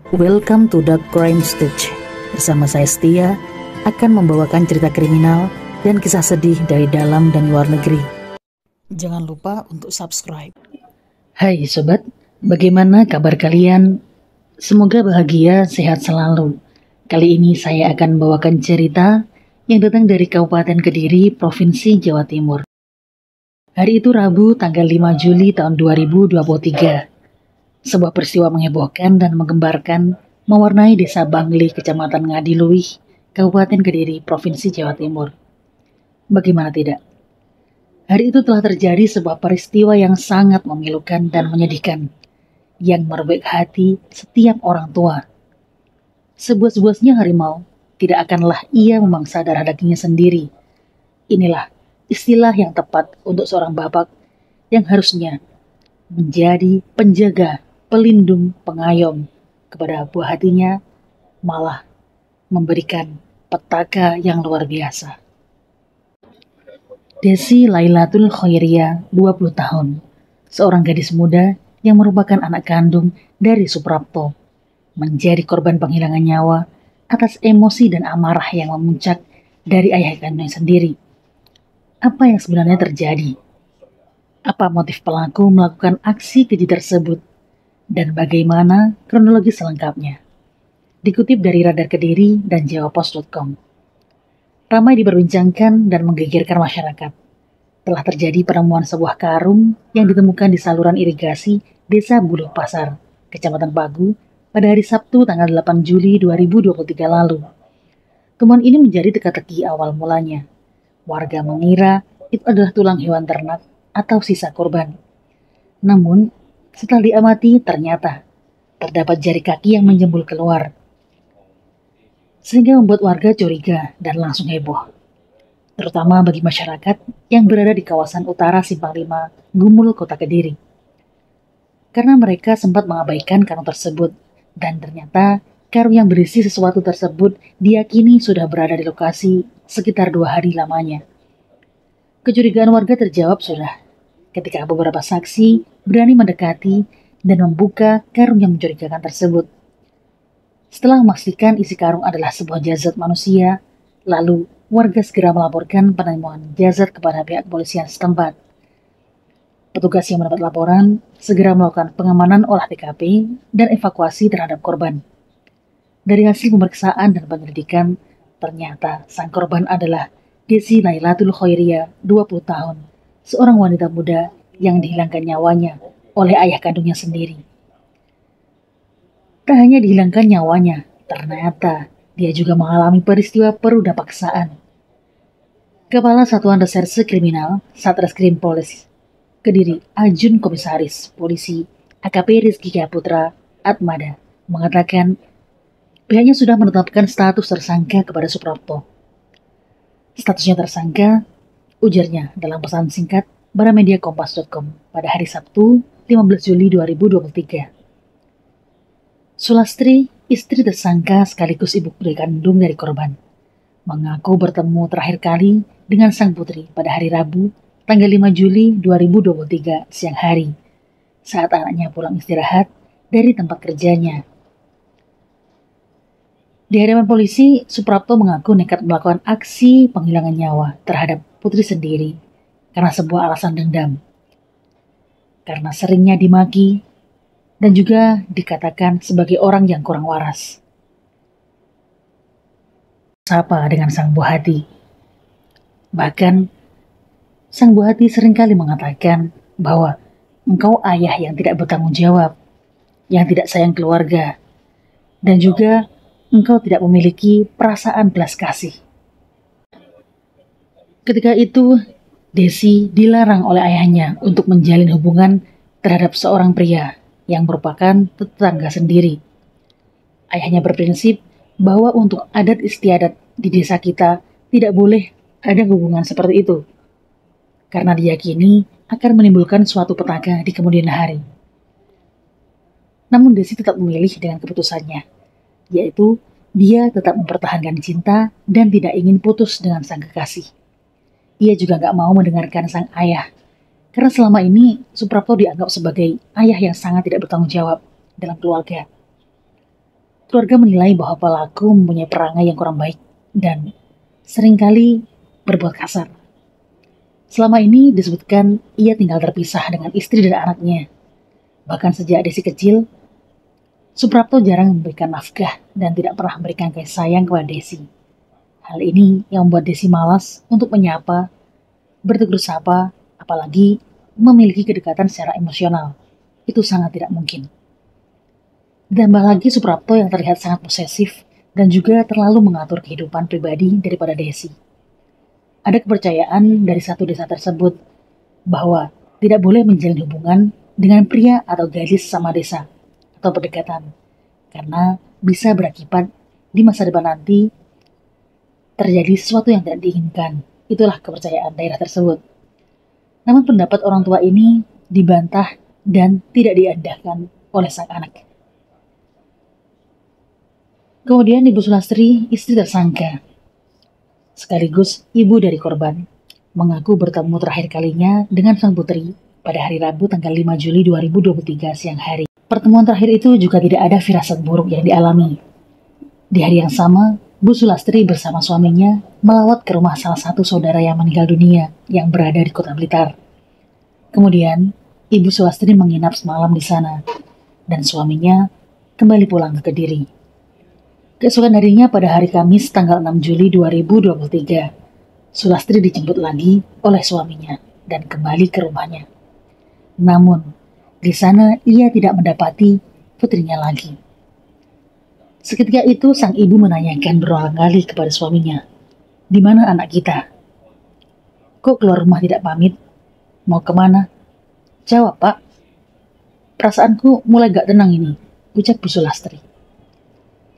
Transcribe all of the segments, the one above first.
Welcome to Dark Crime Stage. Bersama saya Setia akan membawakan cerita kriminal dan kisah sedih dari dalam dan luar negeri. Jangan lupa untuk subscribe. Hai sobat, bagaimana kabar kalian? Semoga bahagia, sehat selalu. Kali ini saya akan membawakan cerita yang datang dari Kabupaten Kediri, Provinsi Jawa Timur. Hari itu Rabu, tanggal 5 Juli tahun 2023. Sebuah peristiwa menghebohkan dan menggembarkan mewarnai desa Bangli, Kecamatan Ngadiluih, Kabupaten Kediri, Provinsi Jawa Timur. Bagaimana tidak? Hari itu telah terjadi sebuah peristiwa yang sangat memilukan dan menyedihkan, yang merobek hati setiap orang tua. Sebuas-buasnya harimau, tidak akanlah ia memangsa darah dagingnya sendiri. Inilah istilah yang tepat untuk seorang bapak yang harusnya menjadi penjaga, pelindung, pengayom kepada buah hatinya, malah memberikan petaka yang luar biasa. Desi Lailatul Khairiyah, 20 tahun, seorang gadis muda yang merupakan anak kandung dari Suprapto, menjadi korban penghilangan nyawa atas emosi dan amarah yang memuncak dari ayah kandungnya sendiri. Apa yang sebenarnya terjadi? Apa motif pelaku melakukan aksi keji tersebut? Dan bagaimana kronologi selengkapnya? Dikutip dari Radar Kediri dan JawaPos.com. Ramai diperbincangkan dan menggegerkan masyarakat. Telah terjadi penemuan sebuah karung yang ditemukan di saluran irigasi Desa Buluh Pasar, Kecamatan Pagu, pada hari Sabtu tanggal 8 Juli 2023 lalu. Temuan ini menjadi teka-teki awal mulanya. Warga mengira itu adalah tulang hewan ternak atau sisa korban. Namun, setelah diamati ternyata terdapat jari kaki yang menjembul keluar, sehingga membuat warga curiga dan langsung heboh, terutama bagi masyarakat yang berada di kawasan utara Simpang 5, Gumul, Kota Kediri. Karena mereka sempat mengabaikan karung tersebut, dan ternyata karung yang berisi sesuatu tersebut diyakini sudah berada di lokasi sekitar 2 hari lamanya. Kecurigaan warga terjawab sudah ketika beberapa saksi berani mendekati dan membuka karung yang mencurigakan tersebut. Setelah memastikan isi karung adalah sebuah jasad manusia, lalu warga segera melaporkan penemuan jasad kepada pihak kepolisian setempat. Petugas yang mendapat laporan segera melakukan pengamanan olah TKP dan evakuasi terhadap korban. Dari hasil pemeriksaan dan penyelidikan, ternyata sang korban adalah Desi Lailatul Khairiyah, 20 tahun, seorang wanita muda yang dihilangkan nyawanya oleh ayah kandungnya sendiri. Tak hanya dihilangkan nyawanya, ternyata dia juga mengalami peristiwa peruda paksaan. Kepala Satuan Reserse Kriminal Satreskrim Polres Kediri Ajun Komisaris Polisi AKP Rizky Putra Atmada mengatakan pihaknya sudah menetapkan status tersangka kepada Suprapto. Statusnya tersangka, ujarnya dalam pesan singkat pada media Kompas.com pada hari Sabtu 15 Juli 2023. Sulastri, istri tersangka sekaligus ibu kandung dari korban, mengaku bertemu terakhir kali dengan sang putri pada hari Rabu, tanggal 5 Juli 2023 siang hari, saat anaknya pulang istirahat dari tempat kerjanya. Di hadapan polisi, Suprapto mengaku nekat melakukan aksi penghilangan nyawa terhadap putri sendiri karena sebuah alasan dendam. Karena seringnya dimaki dan juga dikatakan sebagai orang yang kurang waras. Sapa dengan sang buah hati. Bahkan, sang buah hati seringkali mengatakan bahwa engkau ayah yang tidak bertanggung jawab, yang tidak sayang keluarga, dan juga engkau tidak memiliki perasaan belas kasih. Ketika itu, Desi dilarang oleh ayahnya untuk menjalin hubungan terhadap seorang pria yang merupakan tetangga sendiri. Ayahnya berprinsip bahwa untuk adat istiadat di desa kita tidak boleh ada hubungan seperti itu, karena diyakini akan menimbulkan suatu petaka di kemudian hari. Namun Desi tetap memilih dengan keputusannya, yaitu dia tetap mempertahankan cinta dan tidak ingin putus dengan sang kekasih. Ia juga gak mau mendengarkan sang ayah, karena selama ini Suprapto dianggap sebagai ayah yang sangat tidak bertanggung jawab dalam keluarga. Keluarga menilai bahwa pelaku mempunyai perangai yang kurang baik dan seringkali berbuat kasar. Selama ini disebutkan ia tinggal terpisah dengan istri dan anaknya. Bahkan sejak Desi kecil, Suprapto jarang memberikan nafkah dan tidak pernah memberikan kasih sayang kepada Desi. Hal ini yang membuat Desi malas untuk menyapa, bertegur sapa, apalagi memiliki kedekatan secara emosional. Itu sangat tidak mungkin. Ditambah lagi Suprapto yang terlihat sangat posesif dan juga terlalu mengatur kehidupan pribadi daripada Desi. Ada kepercayaan dari satu desa tersebut bahwa tidak boleh menjalin hubungan dengan pria atau gadis sama desa atau berdekatan, karena bisa berakibat di masa depan nanti terjadi sesuatu yang tidak diinginkan. Itulah kepercayaan daerah tersebut. Namun pendapat orang tua ini dibantah dan tidak diandahkan oleh sang anak. Kemudian Ibu Sulastri, istri tersangka, sekaligus ibu dari korban, mengaku bertemu terakhir kalinya dengan sang putri pada hari Rabu tanggal 5 Juli 2023 siang hari. Pertemuan terakhir itu juga tidak ada firasat buruk yang dialami. Di hari yang sama, Bu Sulastri bersama suaminya melawat ke rumah salah satu saudara yang meninggal dunia yang berada di Kota Blitar. Kemudian, Ibu Sulastri menginap semalam di sana, dan suaminya kembali pulang ke Kediri. Keesokan harinya pada hari Kamis tanggal 6 Juli 2023, Sulastri dijemput lagi oleh suaminya dan kembali ke rumahnya. Namun, di sana ia tidak mendapati putrinya lagi. Seketika itu sang ibu menanyakan berulang kali kepada suaminya, "Di mana anak kita? Kok keluar rumah tidak pamit? Mau kemana?" "Jawab, Pak. Perasaanku mulai gak tenang ini," ucap Bu Sulastri.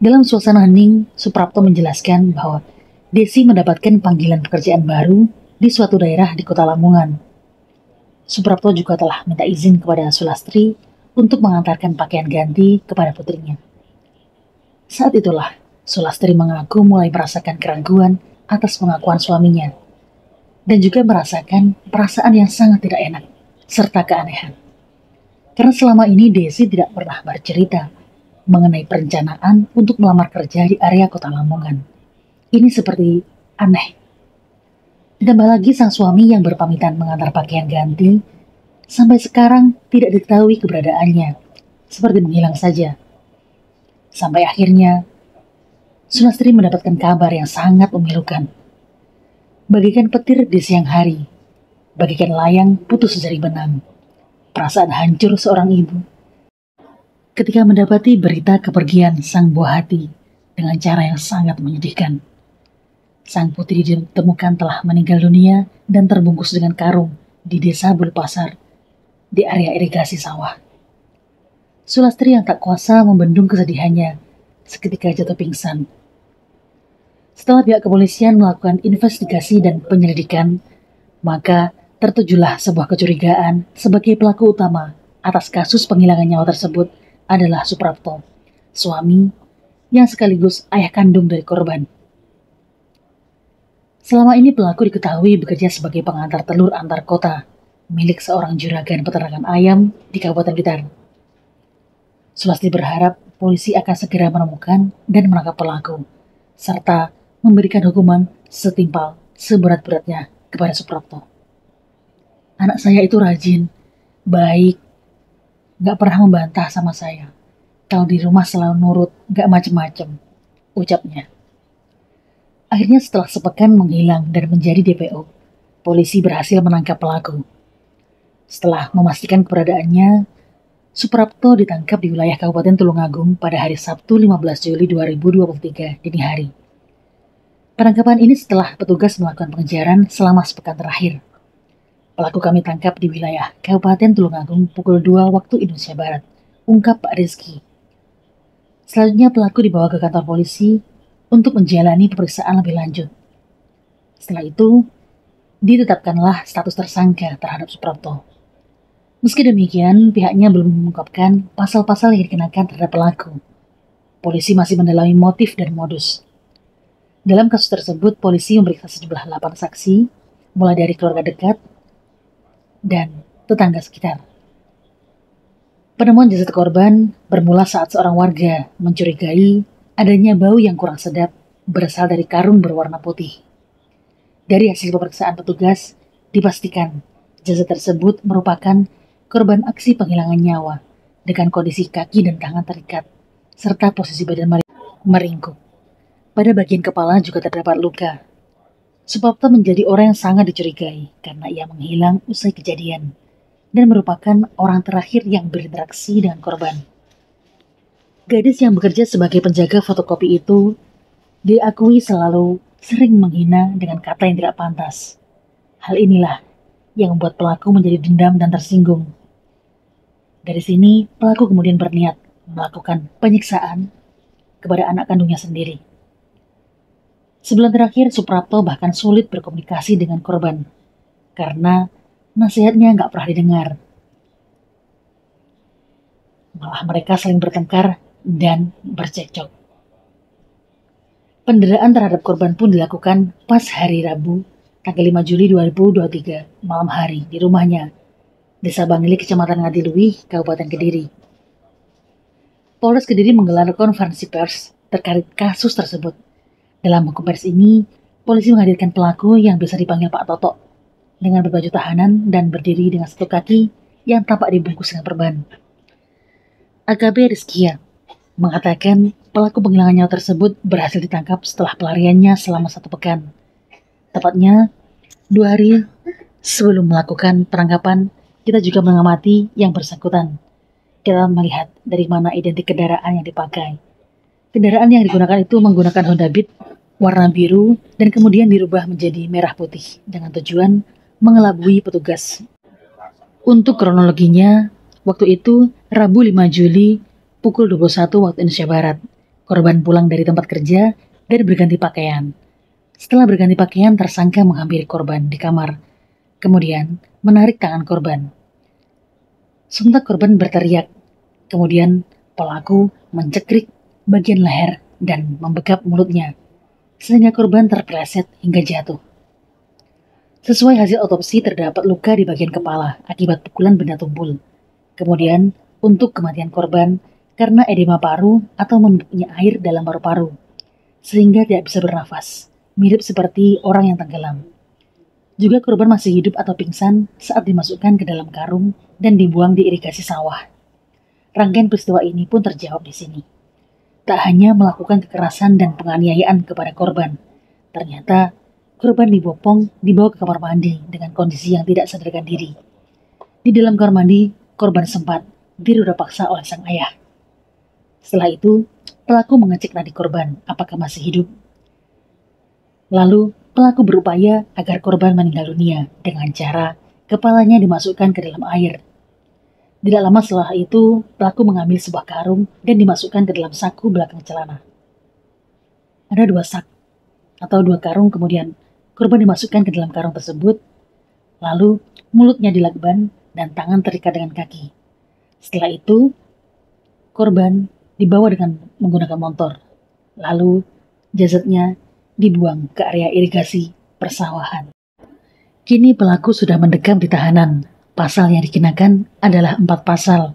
Dalam suasana hening, Suprapto menjelaskan bahwa Desi mendapatkan panggilan pekerjaan baru di suatu daerah di Kota Lamongan. Suprapto juga telah minta izin kepada Sulastri untuk mengantarkan pakaian ganti kepada putrinya. Saat itulah, Sulastri mengaku mulai merasakan keraguan atas pengakuan suaminya, dan juga merasakan perasaan yang sangat tidak enak, serta keanehan. Karena selama ini Desi tidak pernah bercerita mengenai perencanaan untuk melamar kerja di area Kota Lamongan. Ini seperti aneh. Ditambah lagi sang suami yang berpamitan mengantar pakaian ganti, sampai sekarang tidak diketahui keberadaannya, seperti menghilang saja. Sampai akhirnya, Sulastri mendapatkan kabar yang sangat memilukan. Bagaikan petir di siang hari, bagaikan layang putus dari benang. Perasaan hancur seorang ibu ketika mendapati berita kepergian sang buah hati dengan cara yang sangat menyedihkan. Sang putri ditemukan telah meninggal dunia dan terbungkus dengan karung di desa Bulpasar, di area irigasi sawah. Sulastri yang tak kuasa membendung kesedihannya, seketika jatuh pingsan. Setelah pihak kepolisian melakukan investigasi dan penyelidikan, maka tertujulah sebuah kecurigaan sebagai pelaku utama atas kasus penghilangan nyawa tersebut adalah Suprapto, suami yang sekaligus ayah kandung dari korban. Selama ini pelaku diketahui bekerja sebagai pengantar telur antar kota milik seorang juragan peternakan ayam di Kabupaten Blitar. Sulastri berharap polisi akan segera menemukan dan menangkap pelaku, serta memberikan hukuman setimpal seberat-beratnya kepada Suprapto. "Anak saya itu rajin, baik, gak pernah membantah sama saya. Kalau di rumah selalu nurut, gak macem-macem," ucapnya. Akhirnya setelah sepekan menghilang dan menjadi DPO, polisi berhasil menangkap pelaku. Setelah memastikan keberadaannya, Suprapto ditangkap di wilayah Kabupaten Tulungagung pada hari Sabtu 15 Juli 2023 dini hari. Penangkapan ini setelah petugas melakukan pengejaran selama sepekan terakhir. Pelaku kami tangkap di wilayah Kabupaten Tulungagung pukul 2 waktu Indonesia Barat, ungkap Pak Rizky. Selanjutnya pelaku dibawa ke kantor polisi untuk menjalani pemeriksaan lebih lanjut. Setelah itu, ditetapkanlah status tersangka terhadap Suprapto. Meski demikian, pihaknya belum mengungkapkan pasal-pasal yang dikenakan terhadap pelaku. Polisi masih mendalami motif dan modus. Dalam kasus tersebut, polisi memeriksa sejumlah 8 saksi, mulai dari keluarga dekat dan tetangga sekitar. Penemuan jasad korban bermula saat seorang warga mencurigai adanya bau yang kurang sedap berasal dari karung berwarna putih. Dari hasil pemeriksaan petugas, dipastikan jasad tersebut merupakan korban aksi penghilangan nyawa dengan kondisi kaki dan tangan terikat, serta posisi badan meringkuk. Pada bagian kepala juga terdapat luka. Supapto menjadi orang yang sangat dicurigai karena ia menghilang usai kejadian dan merupakan orang terakhir yang berinteraksi dengan korban. Gadis yang bekerja sebagai penjaga fotokopi itu diakui selalu sering menghina dengan kata yang tidak pantas. Hal inilah yang membuat pelaku menjadi dendam dan tersinggung. Dari sini, pelaku kemudian berniat melakukan penyiksaan kepada anak kandungnya sendiri. Sebulan terakhir, Suprapto bahkan sulit berkomunikasi dengan korban karena nasihatnya nggak pernah didengar. Malah mereka saling bertengkar dan bercekcok. Penderaan terhadap korban pun dilakukan pas hari Rabu, tanggal 5 Juli 2023, malam hari di rumahnya, Desa Bangili, Kecamatan Ngadiluih, Kabupaten Kediri. Polres Kediri menggelar konferensi pers terkait kasus tersebut. Dalam hukum pers ini, polisi menghadirkan pelaku yang bisa dipanggil Pak Toto dengan berbaju tahanan dan berdiri dengan satu kaki yang tampak dibungkus dengan perban. AKP Rizkia mengatakan pelaku penghilangan nyawa tersebut berhasil ditangkap setelah pelariannya selama 1 pekan. Tepatnya 2 hari sebelum melakukan penangkapan, kita juga mengamati yang bersangkutan. Kita melihat dari mana identik kendaraan yang dipakai. Kendaraan yang digunakan itu menggunakan Honda Beat warna biru dan kemudian dirubah menjadi merah putih dengan tujuan mengelabui petugas. Untuk kronologinya, waktu itu Rabu 5 Juli pukul 21 waktu Indonesia Barat. Korban pulang dari tempat kerja dan berganti pakaian. Setelah berganti pakaian, tersangka menghampiri korban di kamar. Kemudian menarik tangan korban. Sontak korban berteriak. Kemudian pelaku mencekrik bagian leher dan membekap mulutnya, sehingga korban terpeleset hingga jatuh. Sesuai hasil otopsi, terdapat luka di bagian kepala akibat pukulan benda tumpul. Kemudian, untuk kematian korban karena edema paru atau menumpuknya air dalam paru-paru, sehingga tidak bisa bernafas, mirip seperti orang yang tenggelam. Juga korban masih hidup atau pingsan saat dimasukkan ke dalam karung dan dibuang di irigasi sawah. Rangkaian peristiwa ini pun terjawab di sini. Tak hanya melakukan kekerasan dan penganiayaan kepada korban, ternyata korban dibawa ke kamar mandi dengan kondisi yang tidak sadarkan diri. Di dalam kamar mandi, korban sempat diruda paksa oleh sang ayah. Setelah itu, pelaku mengecek nadi korban apakah masih hidup. Lalu, pelaku berupaya agar korban meninggal dunia dengan cara kepalanya dimasukkan ke dalam air. Tidak lama setelah itu, pelaku mengambil sebuah karung dan dimasukkan ke dalam saku belakang celana. Ada 2 sak atau 2 karung, kemudian korban dimasukkan ke dalam karung tersebut, lalu mulutnya dilakban dan tangan terikat dengan kaki. Setelah itu, korban dibawa dengan menggunakan motor, lalu jasadnya dibuang ke area irigasi persawahan. Kini pelaku sudah mendekam di tahanan. Pasal yang dikenakan adalah 4 pasal,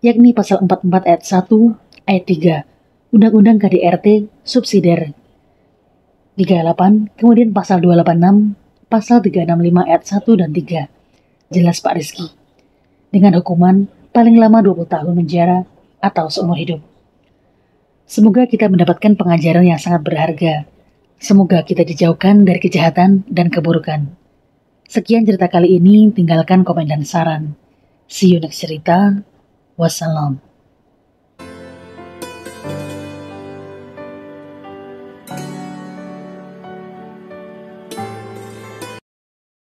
yakni pasal 44 ayat 1, ayat 3, Undang-Undang KDRT subsidiar 38, kemudian pasal 286, pasal 365 ayat 1 dan 3. Jelas Pak Rizky. Dengan hukuman paling lama 20 tahun penjara atau seumur hidup. Semoga kita mendapatkan pengajaran yang sangat berharga. Semoga kita dijauhkan dari kejahatan dan keburukan. Sekian cerita kali ini, tinggalkan komen dan saran. See you next cerita. Wassalam.